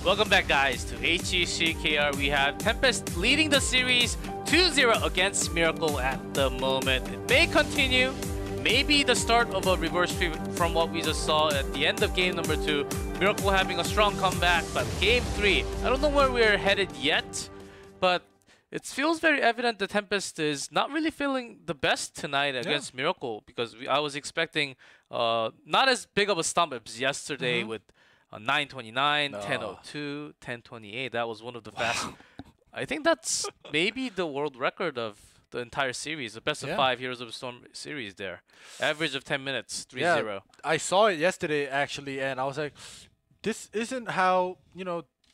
Welcome back, guys, to HGC KR. We have Tempest leading the series 2-0 against Miracle at the moment. It may continue, maybe the start of a reverse sweep from what we just saw at the end of game number 2. Miracle having a strong comeback, but game 3, I don't know where we're headed yet, but it feels very evident that Tempest is not really feeling the best tonight against Miracle, because I was expecting not as big of a stomp as yesterday with 9:29, 10:02, 10:28. That was one of the fast. I think that's maybe the world record of the entire series, the best of 5 Heroes of the Storm series there. Average of 10 minutes, 3-0. Yeah, I saw it yesterday, actually, and I was like, this isn't how,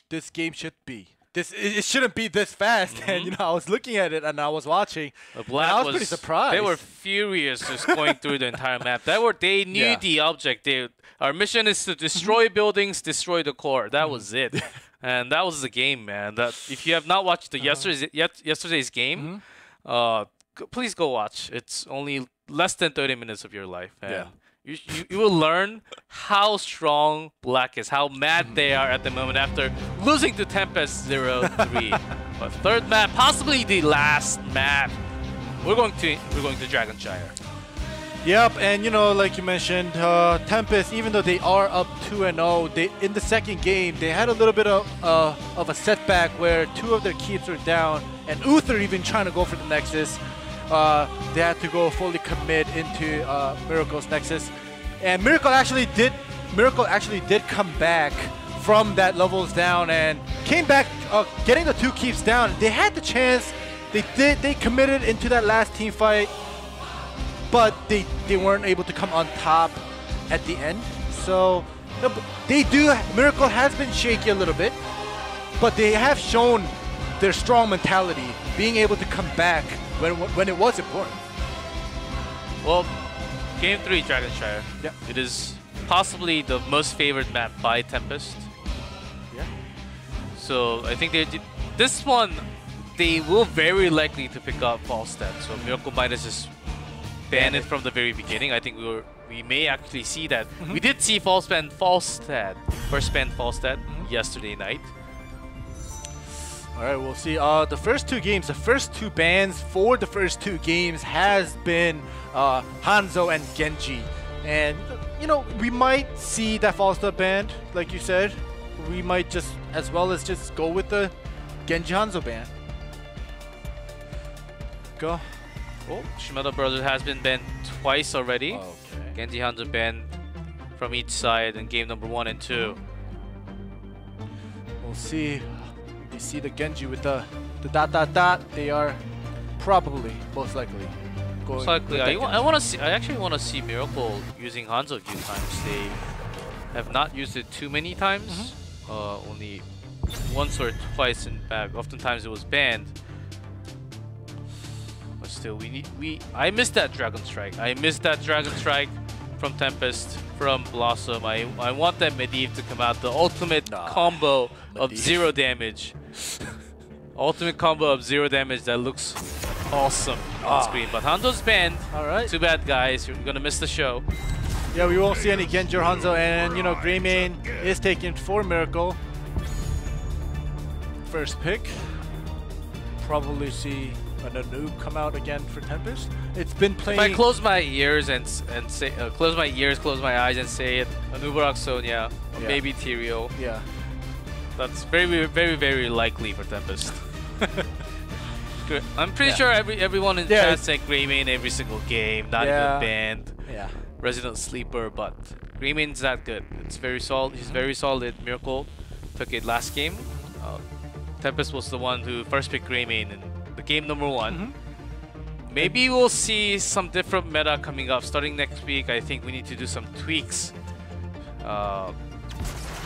this game should be. It shouldn't be this fast. And, I was looking at it and I was watching. And I was pretty surprised. They were furious just going through the entire map. They knew the object. Our mission is to destroy buildings, destroy the core. That was it. And that was the game, man. If you have not watched the yesterday's game, please go watch. It's only less than 30 minutes of your life. And you will learn how strong Black is, how mad they are at the moment after losing to Tempest 0-3. But third map, possibly the last map. We're going to Dragonshire. Yep, and like you mentioned, Tempest, even though they are up 2-0, in the second game they had a little bit of a setback where 2 of their keeps were down, and Uther even trying to go for the Nexus. They had to go fully commit into Miracle's Nexus, and Miracle actually did come back from that levels down and came back, getting the 2 keeps down. They had the chance. They committed into that last team fight, but they weren't able to come on top at the end. So Miracle has been shaky a little bit, but they have shown their strong mentality, being able to come back when it was important. Well, game 3, Dragonshire. Yeah. It is possibly the most favored map by Tempest. Yeah. So I think this one, they will very likely to pick up Falstad. So Miracle might have just banned it from the very beginning. I think we may actually see that. We did see first ban Falstad yesterday night. All right, we'll see. The first 2 games, the first 2 bans for the first 2 games has been HANZO and Genji. And, we might see that Falstad banned, like you said. We might just go with the Genji HANZO ban. Go. Oh, Shimada Brothers has been banned twice already. Okay. Genji HANZO banned from each side in game number 1 and 2. We'll see. You see the Genji with the ... They are probably, most likely, going. Most likely, I actually want to see Miracle using HANZO a few times. They have not used it too many times. Only once or twice in back. Oftentimes it was banned. But still, I missed that Dragon Strike. I missed that Dragon Strike from Tempest, from Blossom. I want that Medivh to come out. The ultimate combo of 0 damage. Ultimate combo of 0 damage that looks awesome on screen. But HANZO's banned. Alright. Too bad, guys. You're gonna miss the show. Yeah, we won't see any Genji or HANZO, and GREYMANE is taken for Miracle. First pick. Probably see an Anub come out again for Tempest. It's been playing. If I close my ears and say close my eyes and say it, Anub or Sonya, or maybe Tyrael. Yeah. That's very, very, very likely for Tempest. I'm pretty sure everyone in chat said GREYMANE every single game, not even banned. Yeah. Resident Sleeper, but GREYMANE's that good. It's very solid. He's very solid. Miracle took it last game. Tempest was the one who first picked GREYMANE in the game number 1. Maybe we'll see some different meta coming up starting next week. I think we need to do some tweaks.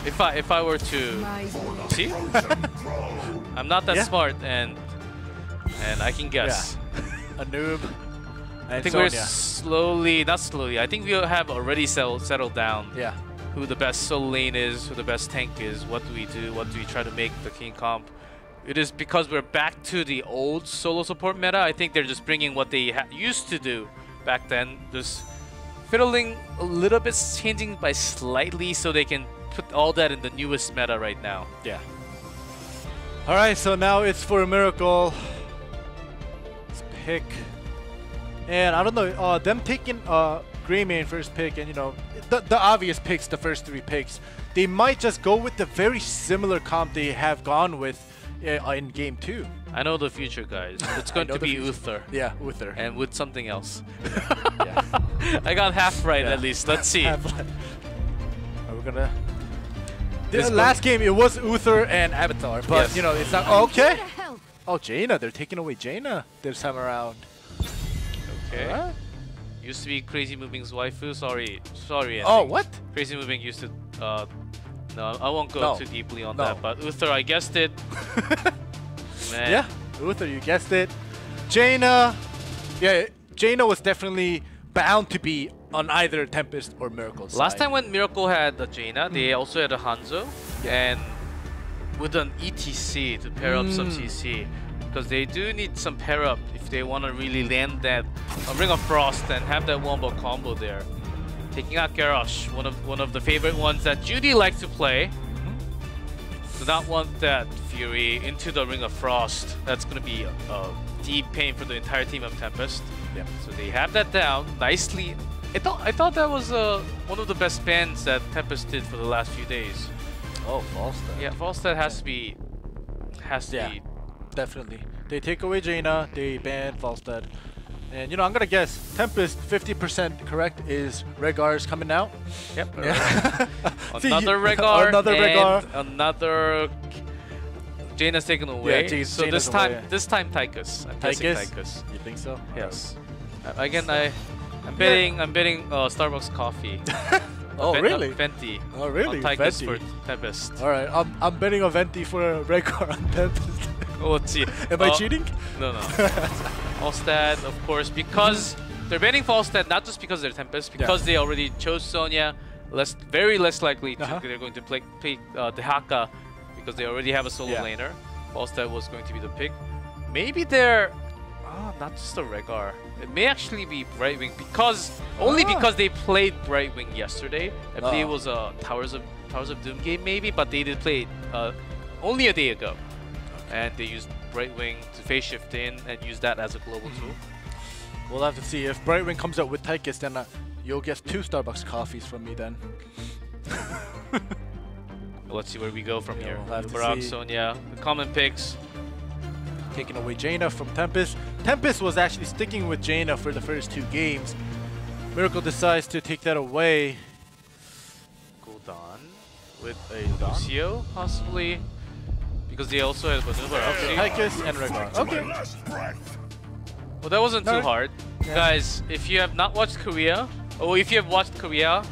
If I were to see, I'm not that smart, and I can guess. Anub. I think we're not slowly. I think we have already settled down. Yeah. Who the best solo lane is, who the best tank is, what do we do, what do we try to make the king comp. It is because we're back to the old solo support meta. I think they're just bringing what they used to do back then, just fiddling a little bit, changing by slightly so they can put all that in the newest meta right now. Yeah. All right, so now it's for Miracle. Let's pick. And I don't know, them taking GREYMANE first pick, and you know, the obvious picks, the first 3 picks, they might just go with the very similar comp they have gone with in game 2. I know the future, guys. It's going to be Uther. Yeah, Uther. And with something else. Yeah. I got half right at least. Let's see. We're gonna. The last game it was Uther and Avatar, but you know it's not. Oh, okay. Oh, Jaina, they're taking away Jaina this time around. Okay. Right. Used to be Crazy Moving's waifu. Sorry. Oh, what? Crazy Moving used to. No, I won't go too deeply on that. But Uther, I guessed it. Man. Yeah, Uther, you guessed it. Jaina, yeah, Jaina was definitely bound to be on either Tempest or Miracle side. Last time when Miracle had a Jaina, they also had a HANZO, and with an ETC to pair up some CC, because they do need some pair up if they want to really land that Ring of Frost and have that wombo combo there. Taking out GARROSH, one of the favorite ones that Judy likes to play. Do not want that Fury into the Ring of Frost. That's going to be a deep pain for the entire team of Tempest. Yeah. So they have that down nicely. I thought that was one of the best bans that Tempest did for the last few days. Oh, Falstad. Yeah, Falstad has to be. Definitely. They take away Jaina, they ban Falstad. And you know, I'm gonna guess Tempest 50% correct is Rhaegar's coming out. Yep. Yeah. Another Rhaegar. Another Rhaegar. Another Jaina's taken away. Yeah, so Jaina's this time Tychus. I'm guessing Tychus. You think so? Yes. Again, I'm betting Starbucks coffee. Oh, really? Venti. Oh, really? On Tychus Venti. for Tempest. All right, I'm betting a Venti for Rhaegar on Tempest. Oh, let's see. Am I cheating? No. Falstad, of course, because they're banning Falstad not just because they're Tempest, because they already chose Sonya. Very less likely they're going to play Dehaka because they already have a solo laner. Falstad was going to be the pick. Maybe they're not just a Rhaegar. It may actually be Brightwing because only because they played Brightwing yesterday. I believe it was a Towers of Doom game maybe, but they did play it only a day ago. And they used Brightwing to phase shift in and use that as a global tool. We'll have to see. If Brightwing comes out with Tychus, then you'll get 2 Starbucks coffees from me then. Let's see where we go from here. We'll have to Barak, see. Sonya, the common picks. Taking away Jaina from Tempest. Tempest was actually sticking with Jaina for the first 2 games. Miracle decides to take that away. Gul'dan with a Lucio, possibly. Because they also have Barak. Tychus and Rhaegar. Okay. Well, that wasn't too hard. Yeah. Guys, if you have not watched Korea, or if you have watched Korea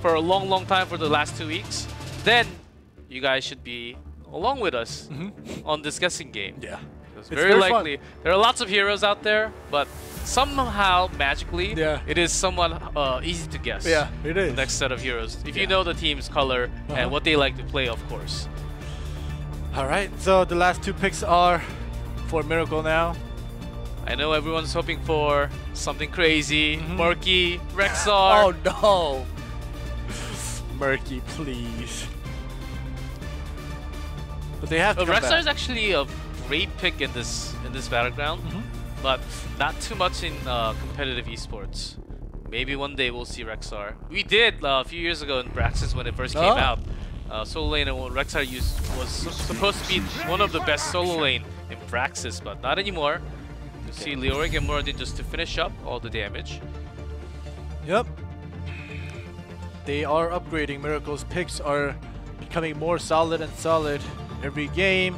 for a long time for the last 2 weeks, then you guys should be along with us on this guessing game. Yeah. It's very likely. Fun. There are lots of heroes out there, but somehow, magically, it is somewhat easy to guess. Yeah, it is. The next set of heroes. If you know the team's color and what they like to play, of course. Alright, so the last 2 picks are for Miracle now. I know everyone's hoping for something crazy. Murky, Rexxar. Oh no! Murky, please. But they have to come Rexxar back. is actually a great pick in this battleground, but not too much in competitive esports. Maybe one day we'll see Rexxar. We did a few years ago in Braxis when it first came out. Solo lane and what Rexxar was supposed to be one of the best solo lane in Braxis, but not anymore. You see Leoric and Muradin just to finish up all the damage. Yep. They are upgrading. Miracle's picks are becoming more solid and solid every game,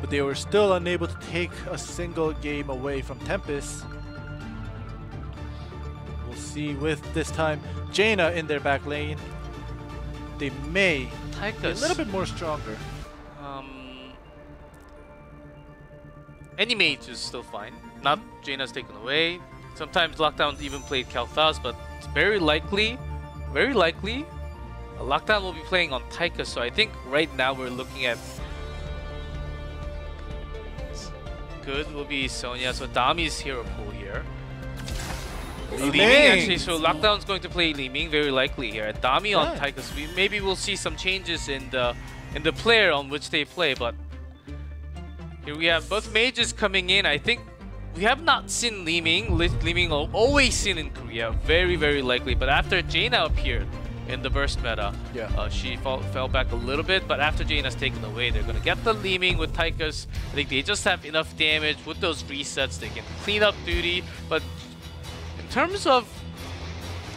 but they were still unable to take a single game away from Tempest. We'll see with this time Jaina in their back lane. They may be a little bit more stronger. Any mage is still fine. Not Jaina's taken away. Sometimes Lockdown even played Kalthas, but it's very likely, Lockdown will be playing on Tychus. So I think right now we're looking at good will be Sonya. So Dami's hero pool here. Li Ming actually, so Lockdown's going to play Li Ming very likely here. And Dami on Tychus. Maybe we'll see some changes in the player on which they play, but here we have both mages coming in. I think we have not seen Li Ming. Li Ming always seen in Korea, very, very likely. But after Jaina appeared in the burst meta, she fell back a little bit. But after Jaina's taken away, they're gonna get the Li Ming with Tychus. I think they just have enough damage with those resets. They can clean up duty, but in terms of,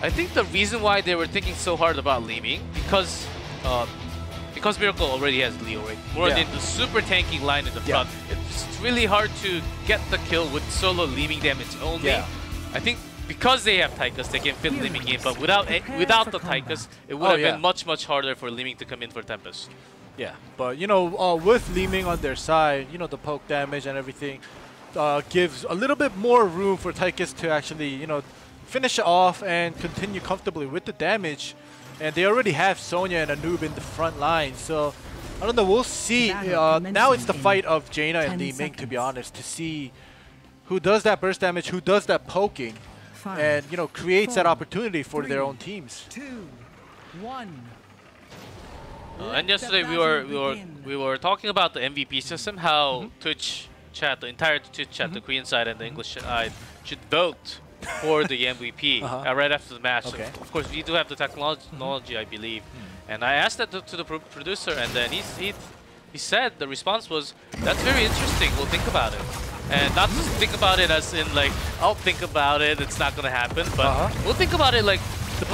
I think the reason why they were thinking so hard about Li Ming, because Miracle already has Leo, right? More than the super tanky line in the front. It's really hard to get the kill with solo Li Ming damage only. I think because they have Tychus, they can fit Li Ming in, but without the Tychus, it would have been much harder for Li Ming to come in for Tempest. Yeah, but you know, with Li Ming on their side, you know, the poke damage and everything gives a little bit more room for Tychus to actually, you know, finish it off and continue comfortably with the damage. And they already have Sonya and Anub in the front line, so I don't know, we'll see. Now it's the fight of Jaina and Li Ming, to be honest, to see who does that burst damage, who does that poking, and you know, creates that opportunity for their own teams. 2, 1. And yesterday we were talking about the MVP system, how Twitch chat, the entire Twitch chat, the Korean side and the English side, should vote for the MVP right after the match. Okay. So of course, we do have the technology, I believe. And I asked that to the producer, and then he said the response was, "That's very interesting. We'll think about it." And not just think about it as in like, "I'll think about it. It's not gonna happen," but we'll think about it like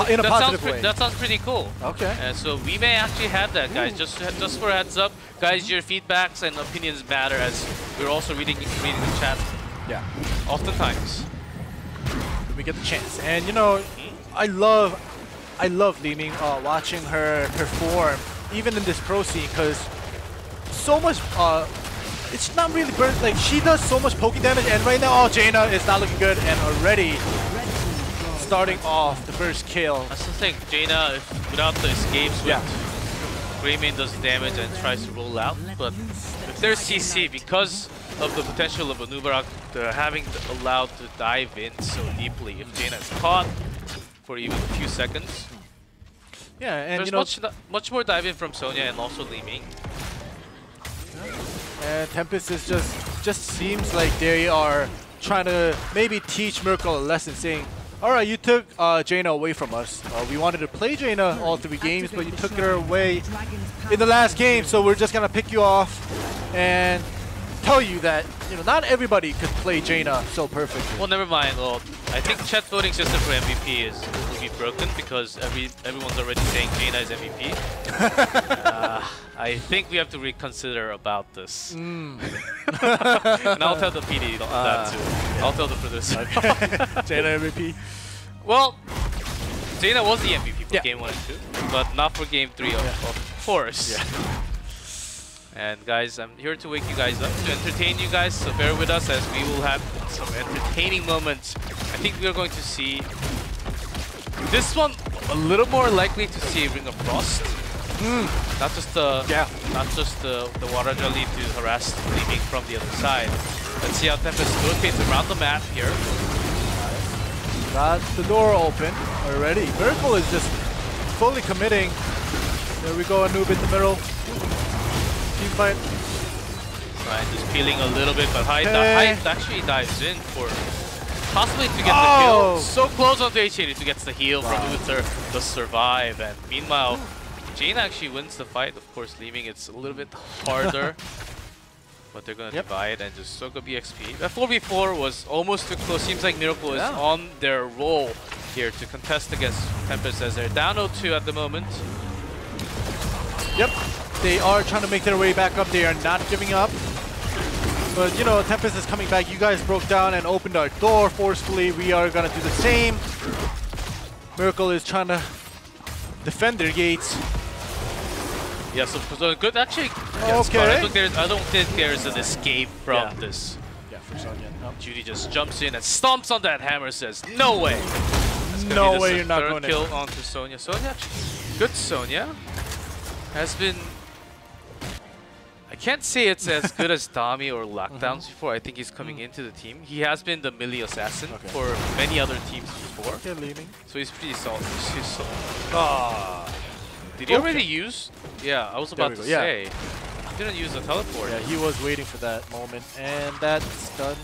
in a positive way. That sounds pretty cool. Okay. And so we may actually have that, guys. Just for a heads up, guys. Your feedbacks and opinions matter, as we're also reading the chat. Yeah. Oftentimes. We get the chance, and you know, I love Li Ming, watching her perform even in this pro scene, because so much it's not really burst, like she does so much poking damage, and right now Jaina is not looking good, and already starting off the first kill. That's the thing, Jaina, without the escapes, GREYMANE does damage and tries to roll out, but with their CC, because of the potential of Anubarak, they're having allowed to dive in so deeply. If Jaina is caught for even a few seconds, and there's you know, much more dive in from Sonya and also Li Ming. And Tempest is just seems like they are trying to maybe teach Miracle a lesson, saying, "Alright, you took Jaina away from us. We wanted to play Jaina all 3 games, but you took her away in the last game, so we're just gonna pick you off and tell you that, you know, not everybody could play Jaina so perfectly." Well, never mind. Well, I think chat voting system for MVP will be broken, because everyone's already saying Jaina is MVP. I think we have to reconsider about this. And I'll tell the PD that too. I'll tell the producer. Jaina MVP. Well, Jaina was the MVP for game 1 and 2, but not for game 3, of course. And guys, I'm here to wake you guys up, to entertain you guys, so bear with us as we will have some entertaining moments. I think we are going to see this one a little more likely to see Ring of Frost. Not just the water jelly to harass Li Ming from the other side. Let's see how Tempest rotates around the map here. Got the door open already. Miracle is just fully committing. There we go, Anub in the middle. Team fight. Right, just peeling a little bit, but Hyde actually dives in for possibly to get the kill. So close onto HANZO to get the heal from Uther, to survive. And meanwhile, Jaina actually wins the fight. Of course, leaving it's a little bit harder. But they're gonna divide and just soak up EXP. That 4v4 was almost too close. Seems like Miracle is on their roll here to contest against Tempest, as they're down 0-2 at the moment. Yep, they are trying to make their way back up. They are not giving up. But you know, Tempest is coming back. You guys broke down and opened our door forcefully. We are gonna do the same. Miracle is trying to defend their gates. Yeah, so good actually. Okay. I don't think there's an escape from this. Yeah, for Sonya. No. Judy just jumps in and stomps on that hammer, says, "No way." No way you're not going to kill onto Sonya. Sonya, good Sonya, has been I can't say it's as good as Dami or Lockdowns before. I think he's coming into the team. He has been the melee assassin for many other teams before. Okay, leaning. So he's pretty solid. Did he already use? Yeah, I was about to say. He didn't use the teleport. Yeah, he was waiting for that moment, and that's done.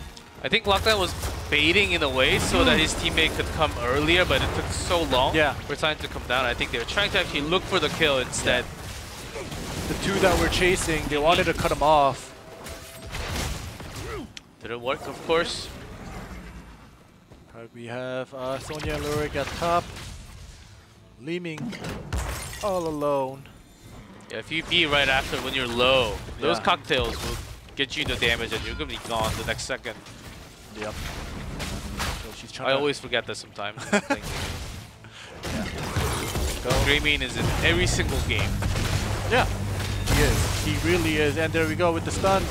I think Lockdown was baiting in a way so that his teammate could come earlier, but it took so long for time to come down. I think they were trying to actually look for the kill instead. The two that were chasing, they wanted to cut him off. Didn't work, of course. Alright, we have Sonya and Lurik at top. Leeming all alone. Yeah, if you be right after when you're low, those cocktails will get you the damage and you're going to be gone the next second. Yep. So she's trying I always forget that sometimes. GREYMANE is in every single game. Yeah, he is. He really is. And there we go with the stun.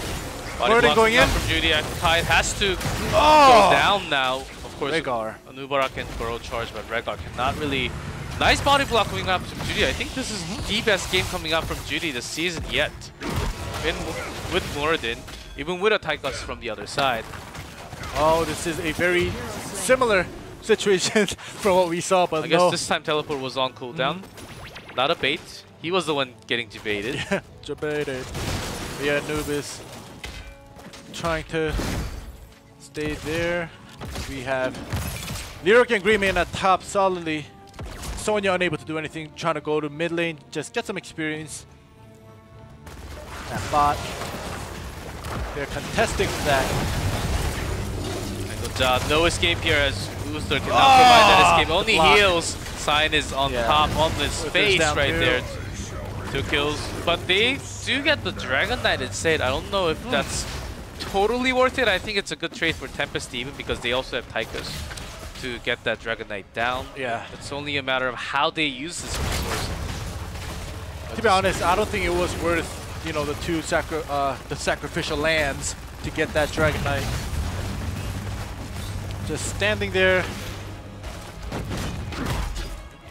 Body going in from Judy. Tide has to go down now. Of course, Rhaegar. Anubarak can Goro charge, but Rhaegar cannot really. Nice body block coming up from Judy. I think this is the best game coming up from Judy this season yet. With Moradin, even with a Tychus from the other side. Oh, this is a very similar situation from what we saw, but I guess this time teleport was on cooldown. Not a bait. He was the one getting debated. Yeah, debated. Yeah, Anubis trying to stay there. We have Lyric and GREYMANE at top solidly. Sonya unable to do anything, trying to go to mid lane, just get some experience. That bot. They're contesting for that. Good job. No escape here as Booster cannot provide that escape. Only heals. Sign is on top on his face right there. 2 kills. But they do get the Dragon Knight instead. I don't know if that's totally worth it. I think it's a good trade for Tempest even because they also have Tychus to get that Dragon Knight down. Yeah. It's only a matter of how they use this resource. To be honest, I don't think it was worth, you know, the sacrificial lands to get that Dragon Knight. Just standing there,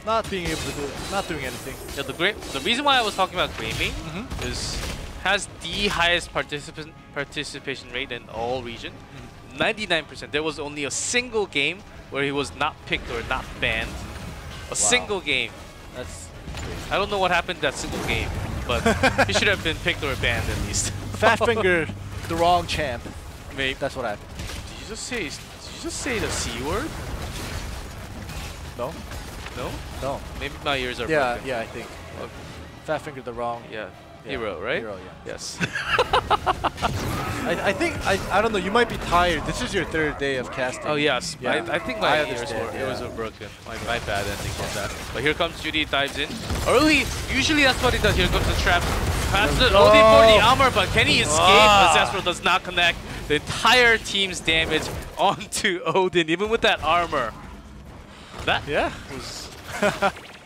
not being able to do, not doing anything. Yeah, the reason why I was talking about GREYMANE is has the highest participation rate in all region. 99%. There was only a single game where he was not picked or not banned. A single game. That's I don't know what happened that single game, but he should have been picked or banned at least. fat fingered the wrong champ. Maybe. That's what happened. Did you just say the C word? No? No? No. Maybe my ears are broken. Yeah, I think. Okay. Fat fingered the wrong. Yeah. Hero, right? Hero, yeah. Yes. I think I don't know. You might be tired. This is your 3rd day of casting. Oh yes. Yeah. I think my ears were broken. My bad ending on that. But here comes Judy, dives in early. Usually that's what he does. Here comes the trap. Passes it only for the armor, but can he escape? Zestro does not connect. The entire team's damage onto Odin, even with that armor. That was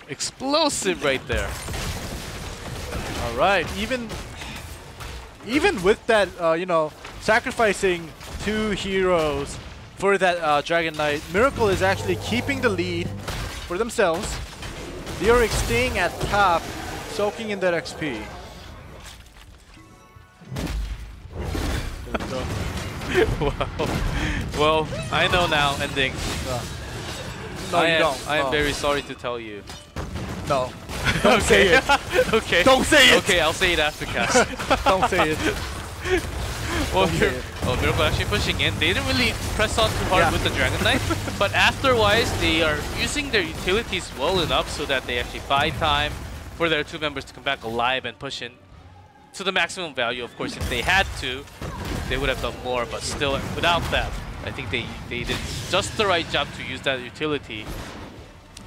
explosive right there. All right, even with that, you know, sacrificing 2 heroes for that Dragon Knight, Miracle is actually keeping the lead for themselves. Lyric staying at top, soaking in that XP. There we go. Wow. Well, I know now. Ending. No, you don't. I am very sorry to tell you. No. Don't say it. Okay. Don't say it. Okay, I'll say it after cast. Don't say it. Well, here, Miracle actually pushing in. They didn't really press on too hard with the Dragon Knight, but afterwards they are using their utilities well enough so that they actually buy time for their 2 members to come back alive and push in to the maximum value. Of course, if they had to, they would have done more, but still, without that, I think they did just the right job to use that utility.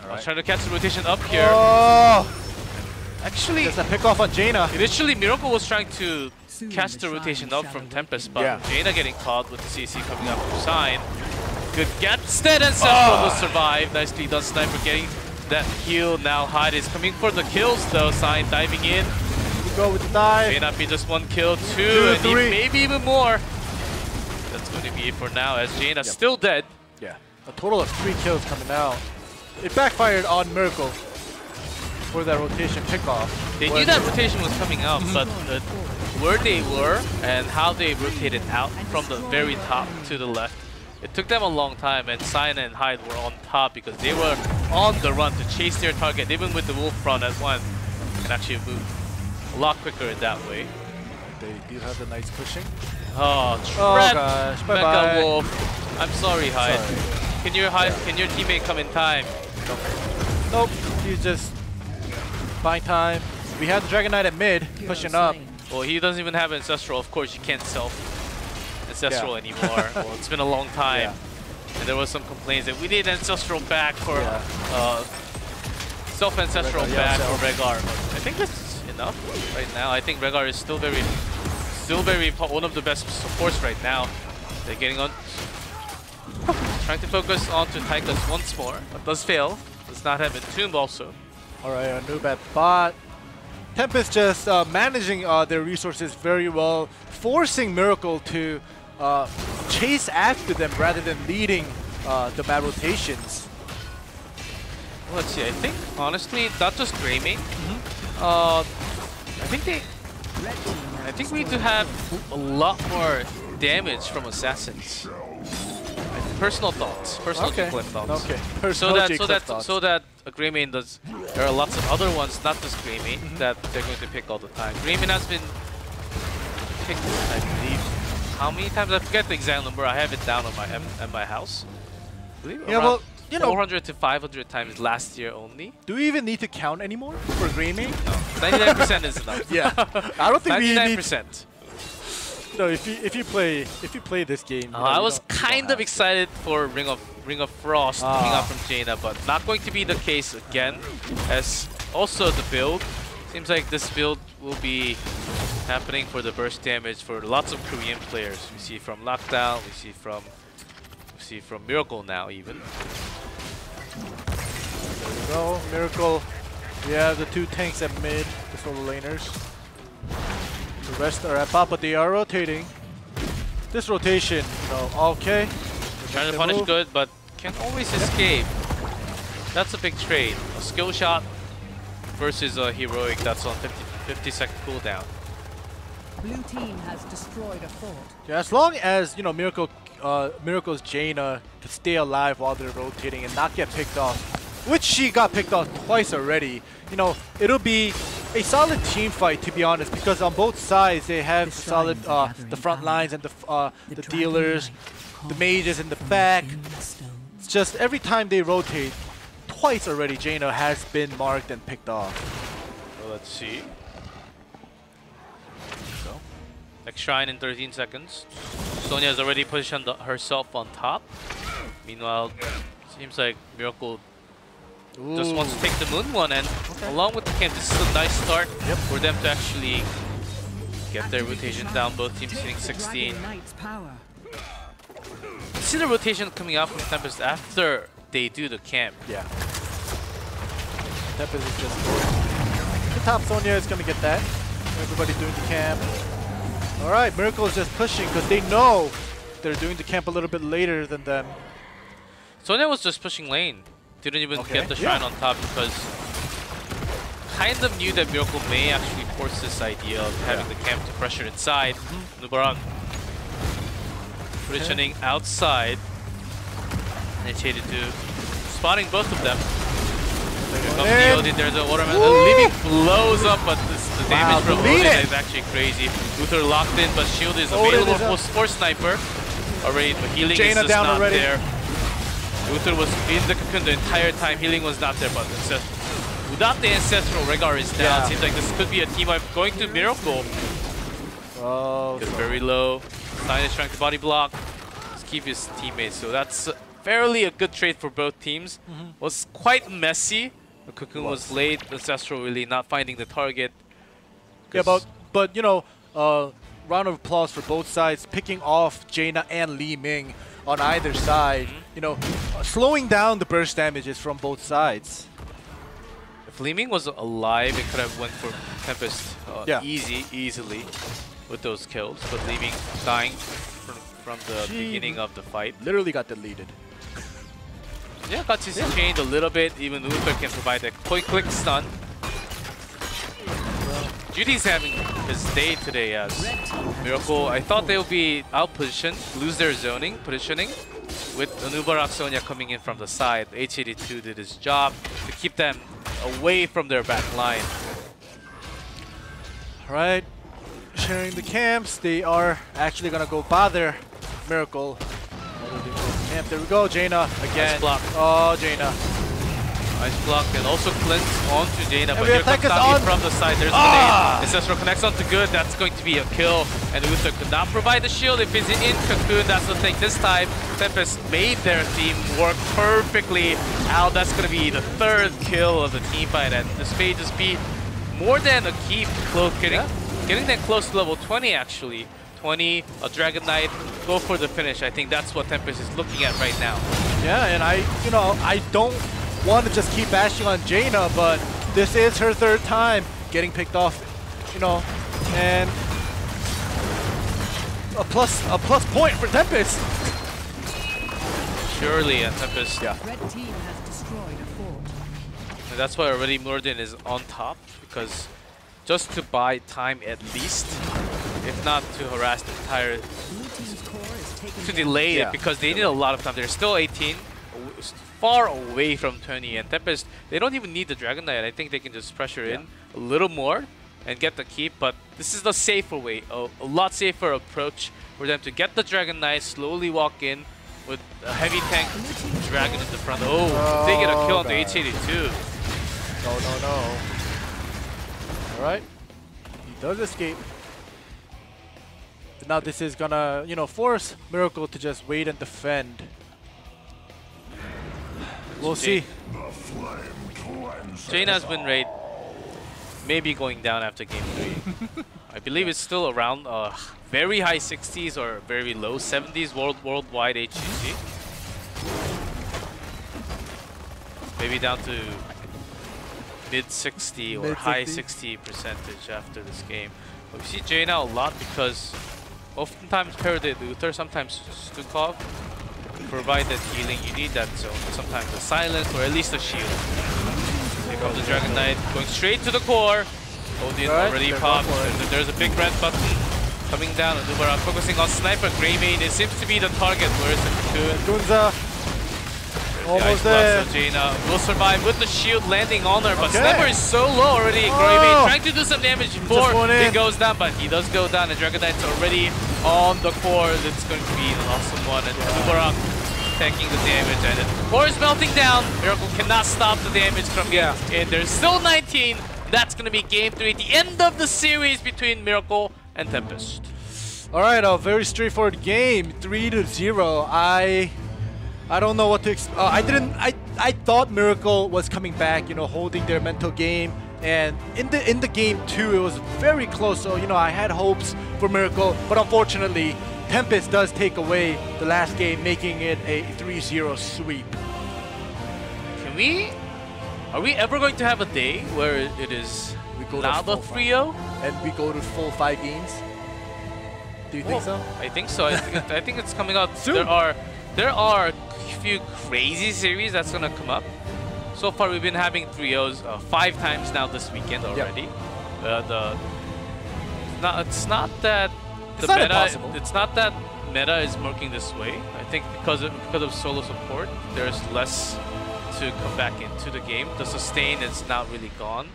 Right. Trying to catch the rotation up here. Oh! Actually, there's a pick off on Jaina. Initially, Miracle was trying to catch the rotation up from Tempest, but Jaina getting caught with the CC coming up from Sign. Good get instead, and Zestro will survive. Nicely done, Sniper getting that heal. Now Hyde is coming for the kills though. Sign diving in. Go with the dive. May not be just 1 kill, 2, and maybe even more. That's going to be it for now, as Jaina's still dead. Yeah, a total of 3 kills coming out. It backfired on Miracle. for that rotation pickoff. They knew that rotation was coming out, but where they were and how they rotated out from the very top to the left, it took them a long time, and Cyan and Hyde were on top because they were on the run to chase their target, even with the Wolf front at one, and actually move a lot quicker in that way. They do have the nice pushing. Oh, Oh trap gosh, Mecha bye-bye. Wolf. I'm sorry, Hyde. Sorry. Can your teammate come in time? Nope, he's just buying time. We have the Dragon Knight at mid, pushing up. Well, he doesn't even have Ancestral. Of course, you can't self Ancestral anymore. Well, it's been a long time. Yeah. And there was some complaints that we need Ancestral back for self Ancestral back for Rehgar. But I think that's enough right now. I think Rehgar is still very one of the best supports right now. They're getting on, trying to focus onto Tychus once more, but does fail. Does not have Entomb also. Alright, a noob at bot. Tempest just managing their resources very well, forcing Miracle to chase after them rather than leading the bad rotations. Well, let's see, I think, honestly, not just GREYMANE. I think we need to have a lot more damage from Assassins. Personal thoughts, personal G-Clip thoughts. Okay. So that GREYMANE does. There are lots of other ones, not just GREYMANE, that they're going to pick all the time. GREYMANE has been picked, I believe, how many times? I forget the exact number. I have it down on my house. I believe around 400 to 500 times last year only. Do we even need to count anymore for GREYMANE? No, 99% is enough. Yeah, I don't think 99%. No, if you play this game, I was kind of excited for Ring of Frost picking up from Jaina, but not going to be the case again. As also the build seems like this build will be happening for the burst damage for lots of Korean players. We see from Lockdown, we see from Miracle now even. There we go, Miracle. We have the two tanks at mid, the solo laners. The rest are at bot, but they are rotating. This rotation, okay. Trying to punish good, but can always escape. That's a big trade. A skill shot versus a heroic that's on 50-second cooldown. Blue team has destroyed a fort. Yeah, as long as Miracle's Jaina can stay alive while they're rotating and not get picked off, which she got picked off twice already. It'll be a solid team fight, to be honest, because on both sides they have solid the front lines and the dealers, the mages in the back. It's just every time they rotate, twice already Jaina has been marked and picked off. Well, let's see. So, next shrine in 13 seconds. Sonya has already positioned herself on top. Meanwhile, seems like Miracle just wants to take the moon one, and along with the camp, this is a nice start for them to actually get their rotation down. Both teams hitting 16. See the rotation coming out from Tempest after they do the camp. Yeah. Tempest is just going. The top Sonya is going to get that. Everybody doing the camp. Alright, Miracle is just pushing because they know they're doing the camp a little bit later than them. Sonya was just pushing lane. Didn't even get the shrine on top because kind of knew that Miracle may actually force this idea of having the camp to pressure inside. Nubaran positioning outside. Initiated to spotting both of them. Here comes the there's a watermelon. Leaving blows up, but the damage from Odin is actually crazy. Uther locked in, but shield is available for Sniper. Already, but healing is just not there. Uther was in the cocoon the entire time, healing was not there, but without the Ancestral, Rehgar is down. Seems like this could be a team up going to Miracle. Oh, it's very low. Stein is trying to body block. Just keep his teammates, so that's fairly a good trade for both teams. Was quite messy. The cocoon was late, Ancestral really not finding the target. Yeah, but round of applause for both sides, picking off Jaina and Li Ming on either side. Slowing down the burst damages from both sides. If Li Ming was alive, it could have went for Tempest easily with those kills. But Li Ming dying from the beginning of the fight. Literally got deleted. Yeah, got to change a little bit. Even Uther can provide a quick stun. Judy's having his day today as Miracle. I thought they would be out-positioned, lose their zoning, positioning. With Anubarak Sonya coming in from the side, H82 did his job to keep them away from their back line. Alright, sharing the camps. They are actually gonna go bother Miracle. Camp. There we go, Jaina again. Nice block. Oh, Jaina. Nice block, and also cleanse onto Jaina, And but we here attack comes us Tami on. from the side. There's a grenade. Ancestral connects onto Good. That's going to be a kill. And Uther could not provide the shield if he's in Cocoon. That's the thing. This time, Tempest made their team work perfectly out. That's going to be the 3rd kill of the team fight. And this may just be more than a keep. Getting them close to level 20, actually. 20, a Dragon Knight, go for the finish. I think that's what Tempest is looking at right now. Yeah, and I don't want to just keep bashing on Jaina, but this is her 3rd time getting picked off, and a plus point for Tempest. Surely, Tempest. Yeah. Red team has destroyed a fort. And that's why already Murden is on top, because just to buy time at least, if not to harass the entire, Blue team's core is taking to delay it, because they need a lot of time. They're still 18, far away from 20, and Tempest, they don't even need the Dragon Knight. I think they can just pressure in a little more and get the keep, but this is the safer way, a lot safer approach for them to get the Dragon Knight, slowly walk in with a heavy tank Dragon in the front. Oh, they get a kill on the H82. No. Alright. He does escape. Now this is gonna, force Miracle to just wait and defend. We'll see. Jaina's win rate may be going down after game 3. I believe it's still around very high 60s or very low 70s worldwide HGC. Maybe down to mid 60 or high 60% after this game. But we see Jaina a lot because oftentimes paired with Uther, sometimes Stukov. Provide that healing, you need that zone. Sometimes a silence or at least a shield. Here comes the Dragon Knight going straight to the core. Odin already popped. There's a big red button coming down. Anubarak focusing on Sniper. GREYMANE, it seems to be the target. Where's the Cocoon? Gunza almost there. So Jaina will survive with the shield landing on her, but Sniper is so low already. GREYMANE trying to do some damage before he goes down, but he does go down, and Dragon Knight's already on the core. It's going to be an awesome one, and Anubarak tanking the damage, and the core is melting down. Miracle cannot stop the damage from getting in. There's still 19. That's going to be game 3, the end of the series between Miracle and Tempest. Alright, a very straightforward game, 3-0. I don't know what to expect. I thought Miracle was coming back, holding their mental game, and in the game 2 it was very close. So I had hopes for Miracle, but unfortunately Tempest does take away the last game, making it a 3-0 sweep. Are we ever going to have a day where it is not a 3-0? And we go to full 5 games? Do you think so? I think so. I think it's coming out soon. There are a few crazy series that's gonna come up. So far we've been having 3-0s 5 times now this weekend already. It's not that the meta. Impossible. It's not that meta is working this way. I think because of solo support, there's less to come back into the game. The sustain is not really gone.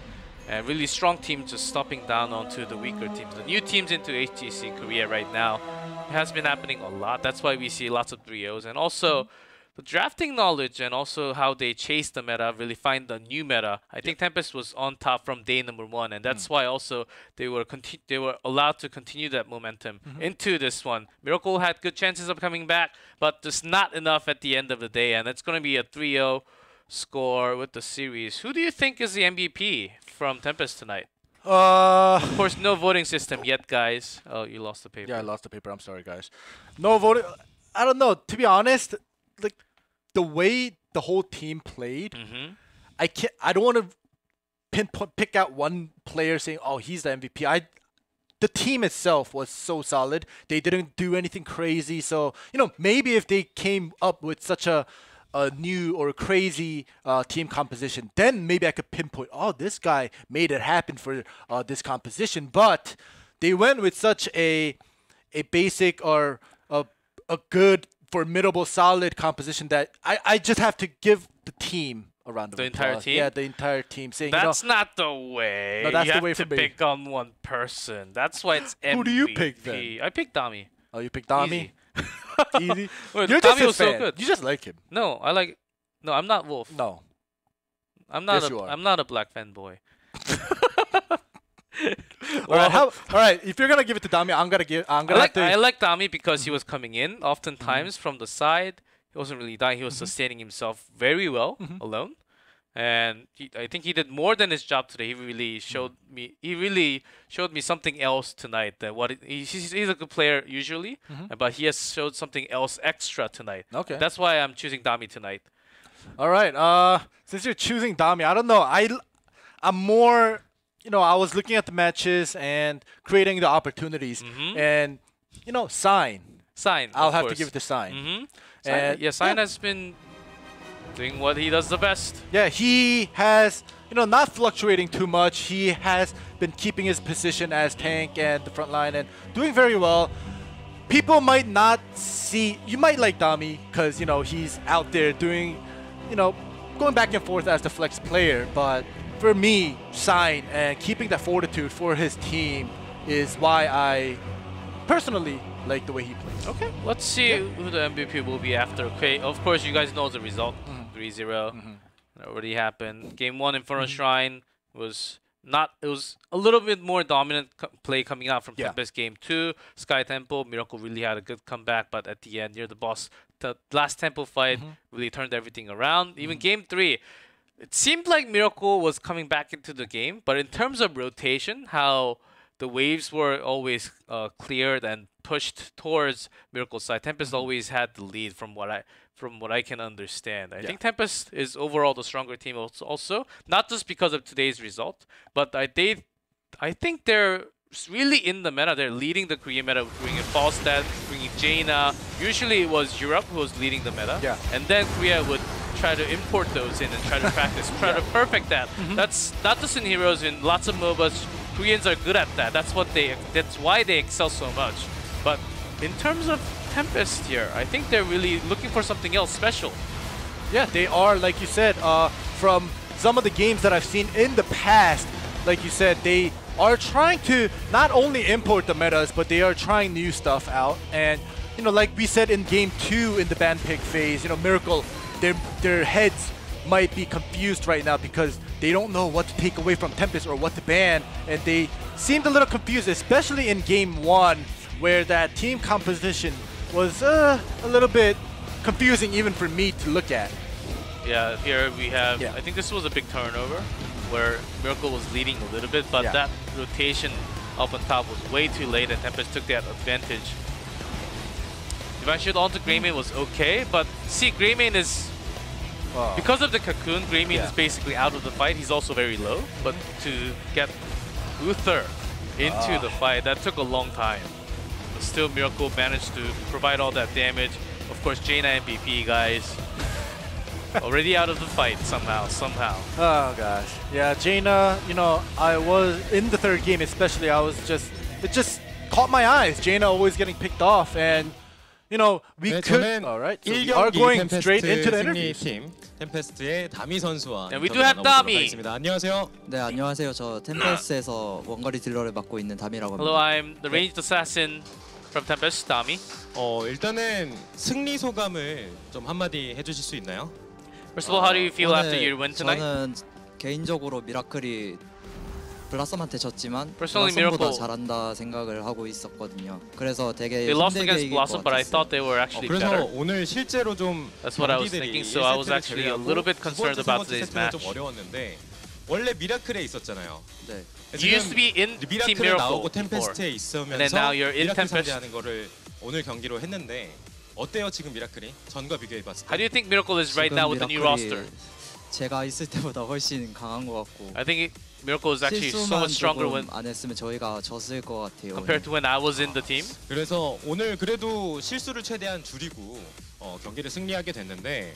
And really strong teams just stopping down onto the weaker teams. The new teams into HGC Korea right now, it has been happening a lot. That's why we see lots of 3-0s. And also, the drafting knowledge and also how they chase the meta, really find the new meta. I think Tempest was on top from day number 1. And that's why also they were allowed to continue that momentum into this one. Miracle had good chances of coming back, but just not enough at the end of the day. And it's going to be a 3-0 score with the series. Who do you think is the MVP from Tempest tonight? Of course, no voting system yet, guys. Oh, you lost the paper. Yeah, I lost the paper. I'm sorry, guys. No voting. I don't know. To be honest, like the way the whole team played, I don't want to pick out one player saying, "Oh, he's the MVP." The team itself was so solid. They didn't do anything crazy. So maybe if they came up with such a a new or crazy team composition, then maybe I could pinpoint, oh, this guy made it happen for this composition. But they went with such a basic or a good, formidable, solid composition that I just have to give the team a round of The applause. entire team? Yeah, the entire team. Saying, That's not the way. No, that's you the have way to for me. pick on one person. That's why it's MVP. Who do you pick then? I picked Dami. Oh, you picked Dami? Easy. Wait, You're Dami just his was so fan. good. You just like him. No, I like. No, I'm not Wolf. No. I'm not. Yes, you are. I'm not a black fanboy. All right. If you're gonna give it to Dami, I'm gonna give. I like Dami because he was coming in oftentimes from the side. He wasn't really dying. He was sustaining himself very well alone, and I think he did more than his job today. He really showed me. He really showed me something else tonight. That he's a good player usually, but he has showed something else extra tonight. Okay. That's why I'm choosing Dami tonight. All right. Since you're choosing Dami, I don't know. I'm more. I was looking at the matches and creating the opportunities, and Sign. I'll have to give it to Sign. And Sign has been doing what he does the best. Yeah, he has, not fluctuating too much. He has been keeping his position as tank and the front line and doing very well. People might not see, you might like Dami because, he's out there doing, going back and forth as the flex player. But for me, Sign and keeping that fortitude for his team is why I personally like the way he plays. Okay, let's see who the MVP will be after. Okay, of course, you guys know the result. 3-0. That already happened. Game 1 Inferno Shrine was not. It was a little bit more dominant play coming out from Tempest. Game 2, Sky Temple, Miracle really had a good comeback, but at the end, near the boss, the last Temple fight really turned everything around. Even Game 3, it seemed like Miracle was coming back into the game, but in terms of rotation, how the waves were always cleared and pushed towards Miracle's side. Tempest always had the lead from what I can understand. I think Tempest is overall the stronger team also, not just because of today's result, but I think they're really in the meta. They're leading the Korean meta, bringing Falstad, bringing Jaina. Usually it was Europe who was leading the meta, and then Korea would try to import those in and try to practice, try to perfect that. That's not just in Heroes, in lots of MOBAs. Koreans are good at that. That's why they excel so much. But in terms of Tempest here, I think they're really looking for something else special. Yeah, they are, like you said, from some of the games that I've seen in the past, like you said, they are trying to not only import the metas, but they are trying new stuff out. And, like we said in Game 2 in the ban pick phase, Miracle, their heads might be confused right now because they don't know what to take away from Tempest or what to ban, and they seemed a little confused, especially in Game 1, where that team composition was a little bit confusing even for me to look at. Yeah, here we have, I think this was a big turnover where Miracle was leading a little bit, but that rotation up on top was way too late and Tempest took that advantage. Eventually onto GREYMANE was okay, but see, GREYMANE is, because of the cocoon, GREYMANE is basically out of the fight. He's also very low, but to get Uther into the fight, that took a long time. But still, Miracle managed to provide all that damage. Of course, Jaina MVP, guys. Already out of the fight somehow. Oh gosh. Yeah, Jaina, I was in the third game especially, it just caught my eyes. Jaina always getting picked off, and we could. All right, so we are going straight into the interview. 팀 템페스트의 다미 선수와 And we do have Dami. 안녕하세요. 네, 안녕하세요. 저 템페스트에서 원거리 딜러를 맡고 있는 다미라고 합니다. Hello, I'm the ranged assassin from Tempest, Dami. 일단은 승리 소감을 좀 한마디 해주실 수 있나요? First of all, how do you feel after your win tonight? 저는 개인적으로 미라클이 블라썸한테 졌지만 Personally, 블라썸보다 Miracle. 잘한다 생각을 하고 있었거든요. 그래서 되게 They lost 힘들게 against 이길 것 Blossom, but I 같았어요. thought they were actually 그래서 better. 오늘 실제로 좀 That's what I was 경기들이 thinking, so I was 1세트를 actually a 제외하고 little bit 두 concerned 번째, about 세 번째 today's 세트는 match. 좀 어려웠는데 원래 미라클에 있었잖아요. 네. You used to be in Team 미라클에 Miracle 나오고 before. 템페스트에 And then 있으면서 now you're in 미라클 Tempest. 상대하는 거를 오늘 경기로 했는데 어때요 지금 미라클이 전과 비교해봤을 때? How do you think Miracle is right now with the new roster? 제가 있을 때보다 훨씬 강한 것 같고 I think Miracle is actually so 실수만 much stronger 조금 when 안 했으면 저희가 졌을 것 같아요. compared to when I was in the team. 그래서 오늘 그래도 실수를 최대한 줄이고 경기를 승리하게 됐는데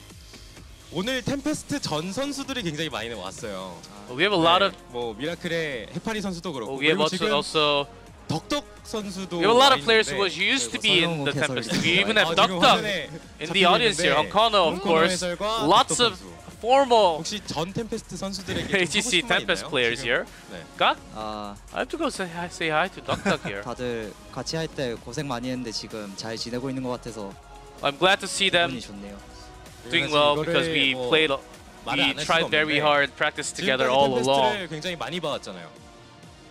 오늘 템페스트 전 선수들이 굉장히 많이 왔어요. We have a lot of 뭐 미라클의 해파리 선수도 그렇고 we have 그리고 지금 also 덕덕 선수도 we have a lot of 와 players who 있는데 was used to be in the 설렁 Tempest. 해설. We even have 지금 Duck 화면에 in the audience here. 있는데 Honkono, of 홍코너 course. 해설과 Lots 덕덕 of 선수. formal 혹시 전 템페스트 선수들에게 좀 HGC 하고 싶은 말 Tempest 있나요? players 지금? here. 네. Got? 아 I have to go say hi to Duck here. 다들 같이 할 때 고생 많이 했는데 지금 잘 지내고 있는 것 같아서 I'm glad to see them 기분이 좋네요. doing well because we 뭐 played, 말을 we 안할 수가 tried very 없는데 hard, practiced together 지금까지 all along. 템페스트를 굉장히 많이 봐왔잖아요.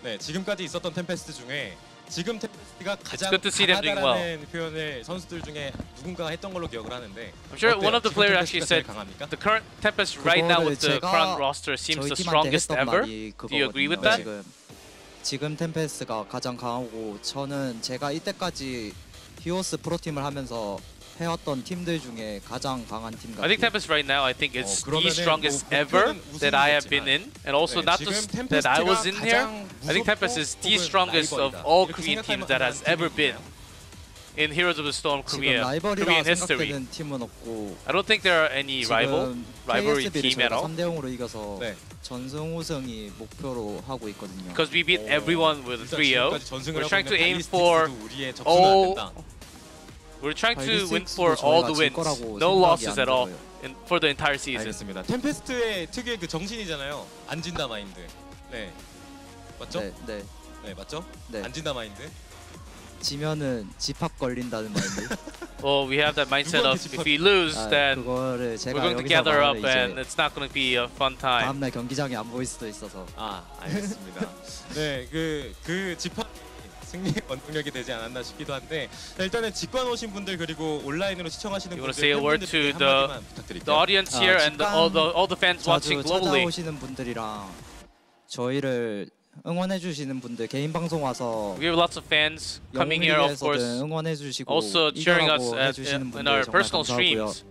네, 지금까지 있었던 템페스트 중에 지금 템페스트가 가장 good to see them doing well. 강하다라는 표현을 선수들 중에 누군가 했던 걸로 기억을 하는데 I'm sure 어때요? one of the 지금 players actually 템페스트가 제일 said 강합니까? the current Tempest right now with the 그거를 current 제가 roster seems 저희 the 팀한테 strongest 했던 ever. 말이 Do you agree with 그거거든요. that? 지금 템페스가 가장 강하고 저는 제가 이때까지 히오스 프로팀을 하면서 해왔던 팀들 중에 가장 강한 팀 I think 같아요. Tempest right now, I think it's the 그러면은 strongest 뭐 ever 목표는 that I have 우승이겠지만, been in, and also 네, not 지금 just 템페스트가 that I was in here. 가장 I think Tempest is the strongest of 라이벌이다. all 이렇게 Korean 생각할 teams that has 만한 ever 팀이 been 있나요? in Heroes of the Storm 지금 Korean 라이벌이라 history. 생각되는 팀은 없고 I don't think there are any rivalry KSB를 team at 저희가 all 3대 0으로 이겨서 네. 전승 우승이 목표로 하고 있거든요. because we beat everyone with a 일단 3-0. 지금까지 전승을 We're 하고 trying to 있는 aim for 발리스틱스도 우리의 적수는 all. 안 된다. We're trying to win 발리스틱스도 for all 저희가 the 질 wins, 거라고 no 생각이 losses 안 at all 들어요. for the entire season. 알겠습니다. 템페스트의 특유의 그 정신이잖아요. 안 진다 마인드. 네. 맞죠? 네, 네, 네, 맞죠? 네. 안 진다 마인드. 지면은 집합 걸린다는 마인드. Well, we have that mindset of if we lose, 아, then 그거를 we're 제가 going to 여기서 gather up 말하면 and 이제 it's not going to be a fun time. 다음날 경기장에 안 보일 수도 있어서. 아, 알겠습니다. 네, 그 집합 승리의 원동력이 되지 않았나 싶기도 한데 자, 일단은 직관 오신 분들 그리고 온라인으로 시청하시는 You wanna 분들 say a word 팬분들께 to the- 한마디만 부탁드릴게요. The audience here and all the fans watching 자주 globally. 찾아오시는 분들이랑 저희를 응원해 주시는 분들 개인 방송 와서 We have lots of fans coming here, of course, 영웅리그에서든 응원해 주시고 also cheering us 이겨라고 해주시는 in 분들 our 정말 personal 감사하고요. streams.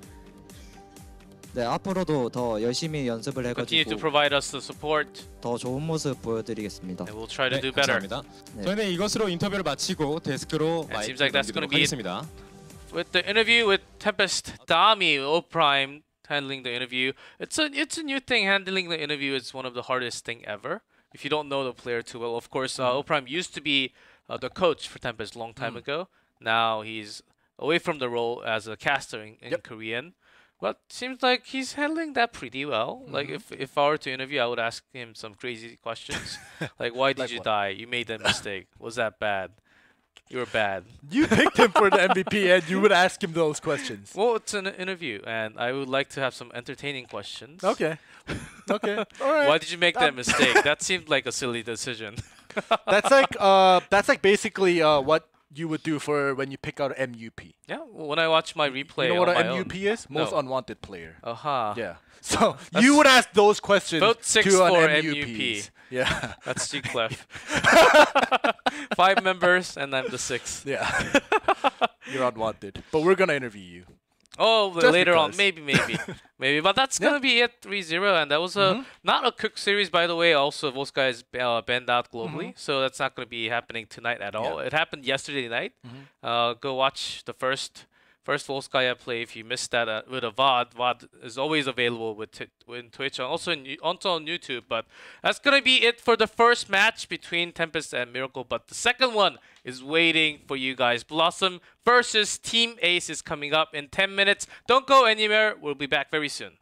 네, 앞으로도 더 열심히 연습을 Continue to 해가지고 provide us the support, 더 좋은 모습 보여드리겠습니다. and we'll try to 네, do better. 감사합니다. 네. 저희는 이것으로 인터뷰를 마치고 데스크로 Yeah, 마이크 seems like that's gonna 넘기도록 be it. 하겠습니다. With the interview with Tempest, Dami, O-Prime handling the interview. It's a new thing. Handling the interview is one of the hardest thing ever. If you don't know the player too well, of course, O-Prime used to be the coach for Tempest a long time ago. Now he's away from the role as a caster in Korean. But seems like he's handling that pretty well. Like if I were to interview, I would ask him some crazy questions, like why did Like you what? die? You made that mistake. Was that bad? You were bad. You picked him for the MVP, and you would ask him those questions. Well, it's an interview, and I would like to have some entertaining questions. Okay. Okay. All right. Why did you make that mistake? That seemed like a silly decision. That's like basically what you would do for when you pick out an MUP. Yeah, well, when I watch my replay, You know what on an my MUP own. is? Most No. unwanted player. Aha. Yeah. So you would ask those questions Vote 6 to for an MUP. Yeah. That's G-Clef. 5 members, and I'm the 6th. Yeah. You're unwanted. But we're gonna interview you. Oh, Just later on, because. maybe. But that's gonna be it, 3-0, and that was not a quick series, by the way. Also, those guys banned out globally, so that's not gonna be happening tonight at all. Yeah. It happened yesterday night. Go watch the first Volskaya play if you missed that with a VOD. VOD is always available with Twitch and also on YouTube. But that's gonna be it for the first match between Tempest and Miracle. But the second one is waiting for you guys. Blossom versus Team Ace is coming up in 10 minutes. Don't go anywhere. We'll be back very soon.